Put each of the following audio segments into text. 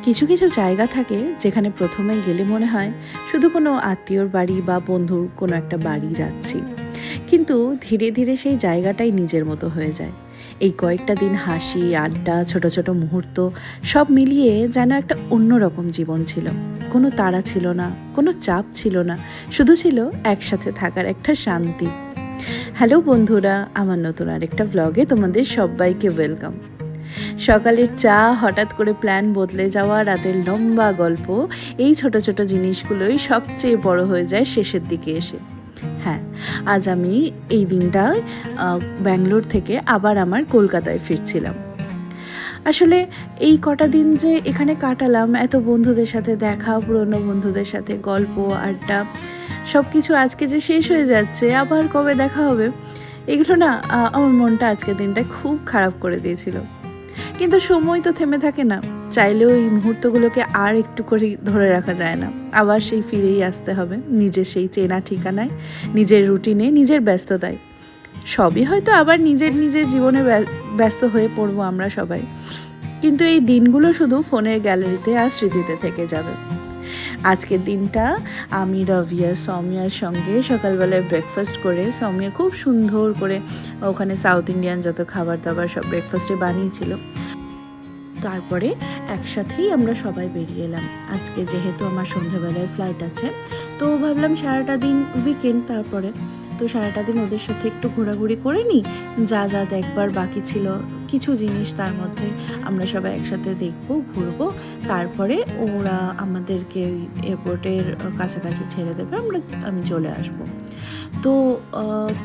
কিছু কিছু জায়গা থাকে যেখানে প্রথমে গেলে মনে হয় শুধু কোনো আত্মীয়র বাড়ি বা বন্ধুর কোনো একটা বাড়ি যাচ্ছি, কিন্তু ধীরে ধীরে সেই জায়গাটাই নিজের মতো হয়ে যায়। এই কয়েকটা দিন হাসি, আড্ডা, ছোট ছোট মুহূর্ত সব মিলিয়ে যেন একটা অন্যরকম জীবন ছিল। কোনো তাড়া ছিল না, কোনো চাপ ছিল না, শুধু ছিল একসাথে থাকার একটা শান্তি। হ্যালো বন্ধুরা, আমার নতুন আরেকটা ভ্লগে তোমাদের সবাইকে ওয়েলকাম। সকালের চা, হঠাৎ করে প্ল্যান বদলে যাওয়া, রাতের লম্বা গল্প, এই ছোট ছোট জিনিসগুলোই সবচেয়ে বড় হয়ে যায় শেষের দিকে এসে। হ্যাঁ, আজ আমি এই দিনটা ব্যাঙ্গালোর থেকে আবার আমার কলকাতায় ফিরছিলাম। আসলে এই কটা দিন যে এখানে কাটালাম, এত বন্ধুদের সাথে দেখা, পুরনো বন্ধুদের সাথে গল্প, আড্ডা, সব কিছু আজকে যে শেষ হয়ে যাচ্ছে, আবার কবে দেখা হবে, এগুলো না আমার মনটা আজকের দিনটা খুব খারাপ করে দিয়েছিল। কিন্তু সময় তো থেমে থাকে না, চাইলেও এই মুহূর্তগুলোকে আর একটু করে ধরে রাখা যায় না। আবার সেই ফিরেই আসতে হবে নিজের সেই চেনা ঠিকানায়, নিজের রুটিনে, নিজের ব্যস্ততায়। সবই হয়তো আবার নিজের নিজের জীবনে ব্যস্ত হয়ে পড়বো আমরা সবাই, কিন্তু এই দিনগুলো শুধু ফোনের গ্যালারিতে আর স্মৃতিতে থেকে যাবে। আজকের দিনটা আমি রবিয়ার সৌমিয়ার সঙ্গে সকালবেলায় ব্রেকফাস্ট করে, সৌমিয়া খুব সুন্দর করে ওখানে সাউথ ইন্ডিয়ান যত খাবার দাবার সব ব্রেকফাস্টে বানিয়েছিল। তারপরে একসাথেই আমরা সবাই বেরিয়ে এলাম। আজকে যেহেতু আমার সন্ধ্যাবেলায় ফ্লাইট আছে, তো ভাবলাম সারাটা দিন উইকেন্ড, তারপরে তো সারাটা দিন ওদের সাথে একটু ঘোরাঘুরি করে নিই, যা যা দেখবার বাকি ছিল কিছু জিনিস তার মধ্যে আমরা সবাই একসাথে দেখবো, ঘুরবো। তারপরে ওরা আমাদেরকে এয়ারপোর্টের কাছাকাছি ছেড়ে দেবে, আমি চলে আসব। তো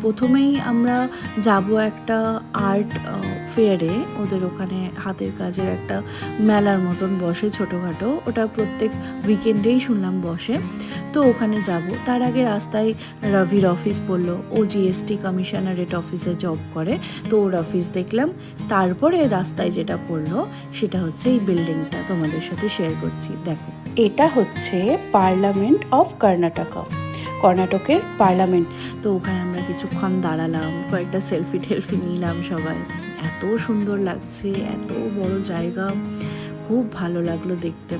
প্রথমেই আমরা যাব একটা আর্ট ফেয়ারে। ওদের ওখানে হাতের কাজের একটা মেলার মতন বসে ছোটোখাটো, ওটা প্রত্যেক উইকেন্ডেই শুনলাম বসে। তো ওখানে যাব। তার আগে রাস্তায় রবির অফিস পড়লো, ও জিএসটি কমিশনারেট অফিসে জব করে, তো ওর অফিস দেখলাম। তারপরে রাস্তায় যেটা পড়লো সেটা হচ্ছে এই বিল্ডিংটা, তোমাদের সাথে শেয়ার করছি। দেখো, এটা হচ্ছে পার্লামেন্ট অফ কর্ণাটকের পার্লামেন্ট। তো ওখানে আমরা কিছুক্ষণ দাঁড়ালাম, কয়েকটা সেলফি টেলফি নিলাম সবাই। এত সুন্দর লাগছে, এত বড় জায়গা, খুব ভালো লাগলো দেখতে।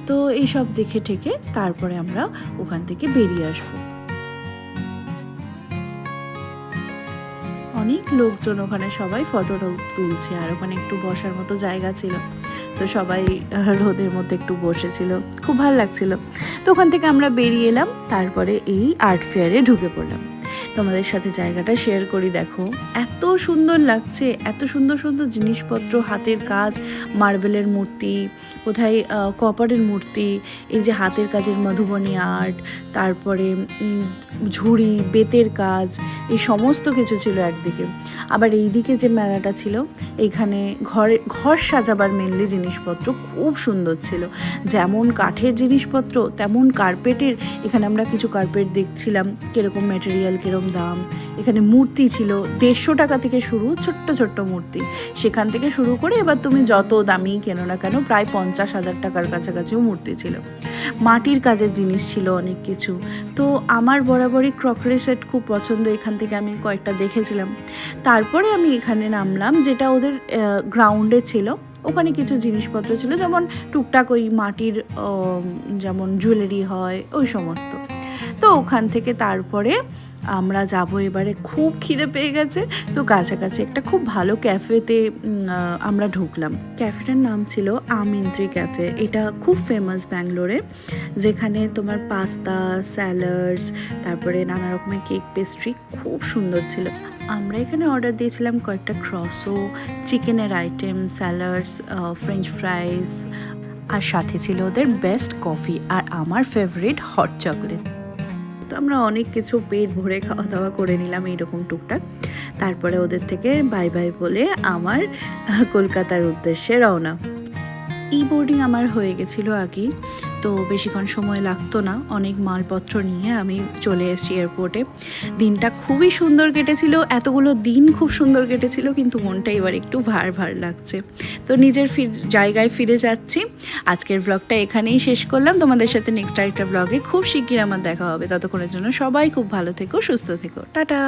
তো এইসব দেখে ঠেকে তারপরে আমরা ওখান থেকে বেরিয়ে আসবো। অনেক লোকজন ওখানে, সবাই ফটো তুলছে, আর ওখানে একটু বসার মতো জায়গা ছিল, তো সবাই রোদের মধ্যে একটু বসেছিল, খুব ভালো লাগছিল। তো ওখান থেকে আমরা বেরিয়ে এলাম, তারপরে এই আর্ট ফেয়ারে ঢুকে পড়লাম। তোমাদের সাথে জায়গাটা শেয়ার করি। দেখো, এত সুন্দর লাগছে, এত সুন্দর সুন্দর জিনিসপত্র, হাতের কাজ, মার্বেলের মূর্তি, কোথায় কপারের মূর্তি, এই যে হাতের কাজের মধুবনী আর্ট, তারপরে ঝুড়ি, বেতের কাজ, এই সমস্ত কিছু ছিল একদিকে। আবার এই দিকে যে মেলাটা ছিল, এইখানে ঘর সাজাবার মেনলি জিনিসপত্র খুব সুন্দর ছিল। যেমন কাঠের জিনিসপত্র তেমন কার্পেটের, এখানে আমরা কিছু কার্পেট দেখছিলাম, কীরকম ম্যাটেরিয়াল, কীরকম দাম। এখানে মূর্তি ছিল 150 টাকা থেকে শুরু, ছোট্ট ছোট্ট মূর্তি, সেখান থেকে শুরু করে এবার তুমি যত দামি কেনো না কেন প্রায় 50,000 টাকার কাছাকাছিও মূর্তি ছিল। মাটির কাজের জিনিস ছিল অনেক কিছু। তো আমার বরাবরই ক্রকারি সেট খুব পছন্দ, এখান থেকে আমি কয়েকটা দেখেছিলাম। তারপরে আমি এখানে নামলাম, যেটা ওদের গ্রাউন্ডে ছিল। ওখানে কিছু জিনিসপত্র ছিল, যেমন টুকটাক ওই মাটির যেমন জুয়েলারি হয়, ওই সমস্ত। তো ওখান থেকে তারপরে আমরা যাব এবারে, খুব খিদে পেয়ে গেছে। তো কাছাকাছি একটা খুব ভালো ক্যাফেতে আমরা ঢুকলাম। ক্যাফেটার নাম ছিল আমিন্ত্রি ক্যাফে। এটা খুব ফেমাস ব্যাঙ্গালোরে, যেখানে তোমার পাস্তা, স্যালাডস, তারপরে নানা রকমের কেক, পেস্ট্রি খুব সুন্দর ছিল। আমরা এখানে অর্ডার দিয়েছিলাম কয়েকটা ক্রসো, চিকেনের আইটেম, স্যালাডস, ফ্রেঞ্চ ফ্রাইস, আর সাথে ছিল ওদের বেস্ট কফি, আর আমার ফেভারিট হট চকলেট। তো আমরা অনেক কিছু পেট ভরে খাওয়া দাওয়া করে নিলাম এইরকম টুকটাক। তারপরে ওদের থেকে বাই বাই বলে আমার কলকাতার উদ্দেশ্যে রওনা। ই বোর্ডিং আমার হয়ে গেছিলো আগেই, তো বেশিক্ষণ সময় লাগতো না। অনেক মালপত্র নিয়ে আমি চলে এসেছি এয়ারপোর্টে। দিনটা খুবই সুন্দর কেটেছিল, এতগুলো দিন খুব সুন্দর কেটেছিল, কিন্তু মনটা এবার একটু ভার ভার লাগছে। তো নিজের জায়গায় ফিরে যাচ্ছি। আজকের ব্লগটা এখানেই শেষ করলাম। তোমাদের সাথে নেক্সট আরেকটা ব্লগে খুব শিগগির আমার দেখা হবে। ততক্ষণের জন্য সবাই খুব ভালো থেকো, সুস্থ থেকো, টাটা।